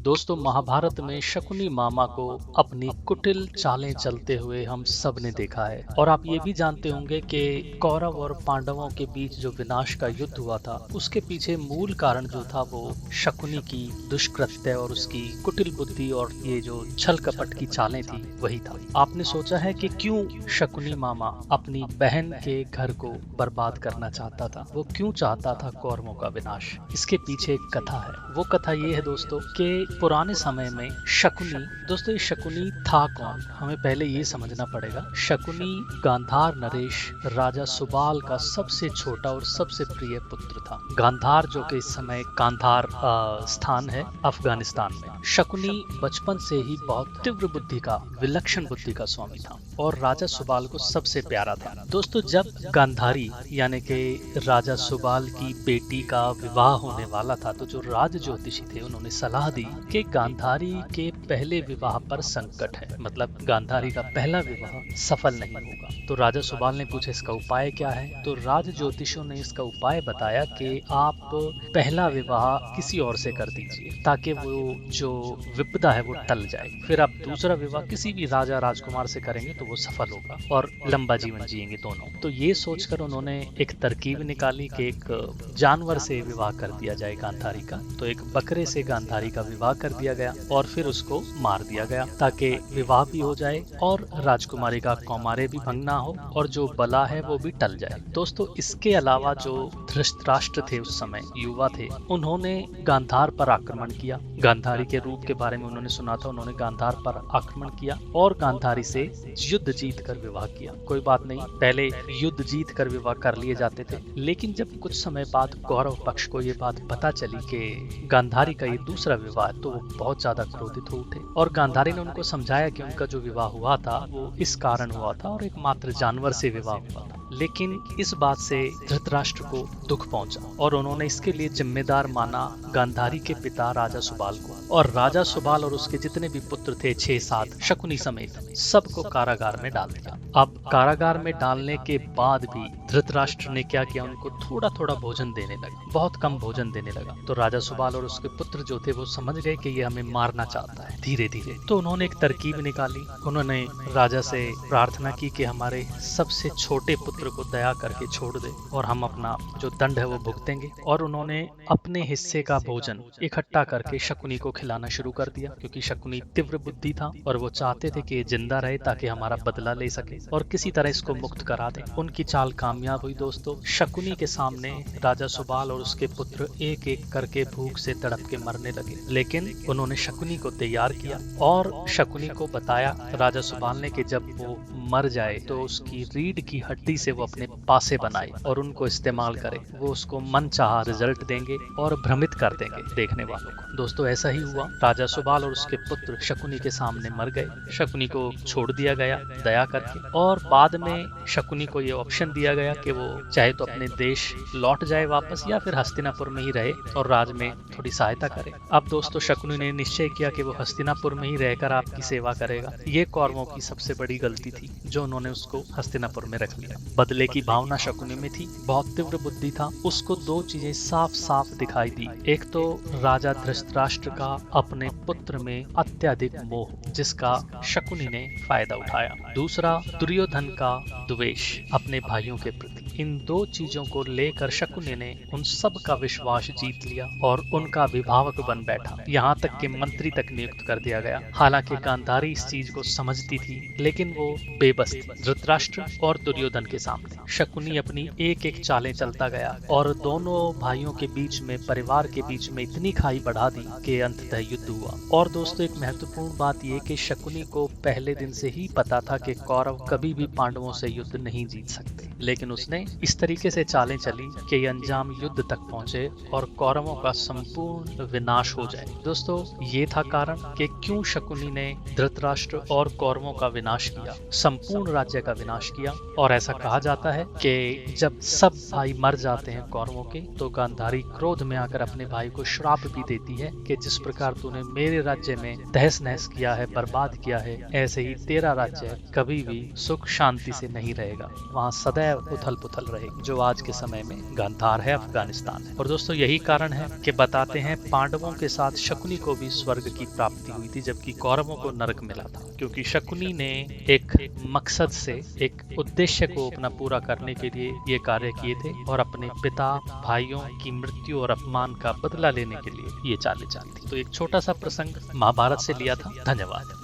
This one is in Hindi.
दोस्तों, महाभारत में शकुनी मामा को अपनी कुटिल चालें चलते हुए हम सब ने देखा है। और आप ये भी जानते होंगे कि कौरव और पांडवों के बीच जो विनाश का युद्ध हुआ था, उसके पीछे मूल कारण जो था वो शकुनी की दुष्कृत्य और उसकी कुटिल बुद्धि और ये जो छल कपट की चालें थी वही था। आपने सोचा है कि क्यों शकुनी मामा अपनी बहन के घर को बर्बाद करना चाहता था? वो क्यों चाहता था कौरवों का विनाश? इसके पीछे एक कथा है। वो कथा ये है दोस्तों कि पुराने समय में शकुनी, दोस्तों ये शकुनी था कौन, हमें पहले ये समझना पड़ेगा। शकुनी गांधार नरेश राजा सुबाल का सबसे छोटा और सबसे प्रिय पुत्र था। गांधार जो कि इस समय कांधार स्थान है अफगानिस्तान में। शकुनी बचपन से ही बहुत तीव्र बुद्धि का, विलक्षण बुद्धि का स्वामी था और राजा सुबाल को सबसे प्यारा था। दोस्तों, जब गांधारी यानी कि राजा सुबाल की बेटी का विवाह होने वाला था तो जो राज ज्योतिषी थे उन्होंने सलाह दी कि गांधारी के पहले विवाह पर संकट है, मतलब गांधारी का पहला विवाह सफल नहीं होगा। तो राजा सुबाल ने पूछा इसका उपाय क्या है? तो राज ज्योतिषियों ने इसका उपाय बताया कि आप पहला विवाह किसी और से कर दीजिए ताकि वो जो विपदा है वो टल जाए, फिर आप दूसरा विवाह किसी भी राजा राजकुमार से करेंगे तो वो सफल होगा और लंबा जीवन जिएंगे दोनों। तो ये सोचकर उन्होंने एक तरकीब निकाली कि एक जानवर से विवाह कर दिया जाए गांधारी का। तो एक बकरे से गांधारी का विवाह कर दिया गया और फिर उसको मार दिया गया ताकि विवाह भी हो जाए और राजकुमारी का कौमार्य भी भंग ना हो और जो बला है वो भी टल जाए। दोस्तों, इसके अलावा जो धृतराष्ट्र थे उस समय युवा थे, उन्होंने गांधार पर आक्रमण किया। गांधारी के रूप के बारे में उन्होंने सुना था, उन्होंने गांधार पर आक्रमण किया और गांधारी से युद्ध जीत कर विवाह किया। कोई बात नहीं, पहले युद्ध जीत कर विवाह कर लिए जाते थे, लेकिन जब कुछ समय बाद कौरव पक्ष को ये बात पता चली कि गांधारी का ये दूसरा विवाह, तो वो बहुत ज्यादा क्रोधित हो उठे और गांधारी ने उनको समझाया कि उनका जो विवाह हुआ था वो इस कारण हुआ था और एक मात्र जानवर से विवाह हुआ था। लेकिन इस बात से धृतराष्ट्र को दुख पहुंचा और उन्होंने इसके लिए जिम्मेदार माना गांधारी के पिता राजा सुबाल को। और राजा सुबाल और उसके जितने भी पुत्र थे 6-7 शकुनी समेत, सबको कारागार में डाल दिया। अब कारागार में डालने के बाद भी धृतराष्ट्र ने क्या किया, उनको थोड़ा थोड़ा भोजन देने लगा, बहुत कम भोजन देने लगा। तो राजा सुबाल और उसके पुत्र जो थे वो समझ गए कि ये हमें मारना चाहता है धीरे धीरे। तो उन्होंने एक तरकीब निकाली। उन्होंने राजा से प्रार्थना की कि हमारे सबसे छोटे पुत्र को दया करके छोड़ दे और हम अपना जो दंड है वो भुगतेंगे। और उन्होंने अपने हिस्से का भोजन इकट्ठा करके शकुनी को खिलाना शुरू कर दिया, क्योंकि शकुनी तीव्र बुद्धि था और वो चाहते थे कि ये जिंदा रहे ताकि हमारा बदला ले सके और किसी तरह इसको मुक्त करा दे। उनकी चाल कामयाब हुई दोस्तों। शकुनी के सामने राजा सुबाल और उसके पुत्र एक एक करके भूख से तड़प के मरने लगे, लेकिन उन्होंने शकुनी को तैयार किया और शकुनी को बताया राजा सुबाल ने कि जब वो मर जाए तो उसकी रीढ़ की हड्डी से वो अपने पासे बनाए और उनको इस्तेमाल करे, वो उसको मनचाहा रिजल्ट देंगे और भ्रमित कर देंगे देखने वालों को। दोस्तों, ऐसा ही हुआ। राजा सुबाल और उसके पुत्र शकुनी के सामने मर गए। शकुनी को छोड़ दिया गया दया करके और बाद में शकुनी को ये ऑप्शन दिया गया कि वो चाहे तो अपने देश लौट जाए वापस या फिर हस्तिनापुर में ही रहे और राज में थोड़ी सहायता करे। अब दोस्तों, शकुनी ने निश्चय किया कि वो हस्तिनापुर में ही रहकर आपकी सेवा करेगा। ये कौरवों की सबसे बड़ी गलती थी जो उन्होंने उसको हस्तिनापुर में रख लिया। बदले की भावना शकुनी में थी, बहुत तीव्र बुद्धि था। उसको दो चीजें साफ साफ दिखाई दी। एक तो राजा धृतराष्ट्र का अपने पुत्र में अत्यधिक मोह, जिसका शकुनी ने फायदा उठाया। दूसरा, दुर्योधन का द्वेष अपने भाइयों के प्रति। इन दो चीजों को लेकर शकुनी ने उन सब का विश्वास जीत लिया और उनका अभिभावक बन बैठा। यहाँ तक कि मंत्री तक नियुक्त कर दिया गया। हालांकि गांधारी इस चीज को समझती थी, लेकिन वो बेबस थी धृतराष्ट्र और दुर्योधन के सामने। शकुनी अपनी एक एक चालें चलता गया और दोनों भाइयों के बीच में, परिवार के बीच में इतनी खाई बढ़ा दी कि अंततः युद्ध हुआ। और दोस्तों, एक महत्वपूर्ण बात यह कि शकुनी को पहले दिन से ही पता था कि कौरव कभी भी पांडवों से युद्ध नहीं जीत सकते, लेकिन उसने इस तरीके से चालें चली कि ये अंजाम युद्ध तक पहुंचे और कौरवों का संपूर्ण विनाश हो जाए। दोस्तों, ये था कारण कि क्यों शकुनी ने धृतराष्ट्र और कौरवों का विनाश किया, संपूर्ण राज्य का विनाश किया। और ऐसा कहा जाता है कि जब सब भाई मर जाते हैं कौरवों के, तो गांधारी क्रोध में आकर अपने भाई को श्राप भी देती है कि जिस प्रकार तूने मेरे राज्य में तहस नहस किया है, बर्बाद किया है, ऐसे ही तेरा राज्य कभी भी सुख शांति से नहीं रहेगा, वहाँ सदैव उथल पुथल स्थल रहेगी, जो आज के समय में गांधार है, अफगानिस्तान है। और दोस्तों यही कारण है कि बताते हैं पांडवों के साथ शकुनी को भी स्वर्ग की प्राप्ति हुई थी, जबकि कौरवों को नरक मिला था, क्योंकि शकुनी ने एक मकसद से, एक उद्देश्य को अपना पूरा करने के लिए ये कार्य किए थे और अपने पिता भाइयों की मृत्यु और अपमान का बदला लेने के लिए ये चालें चली थी। तो एक छोटा सा प्रसंग महाभारत से लिया था। धन्यवाद।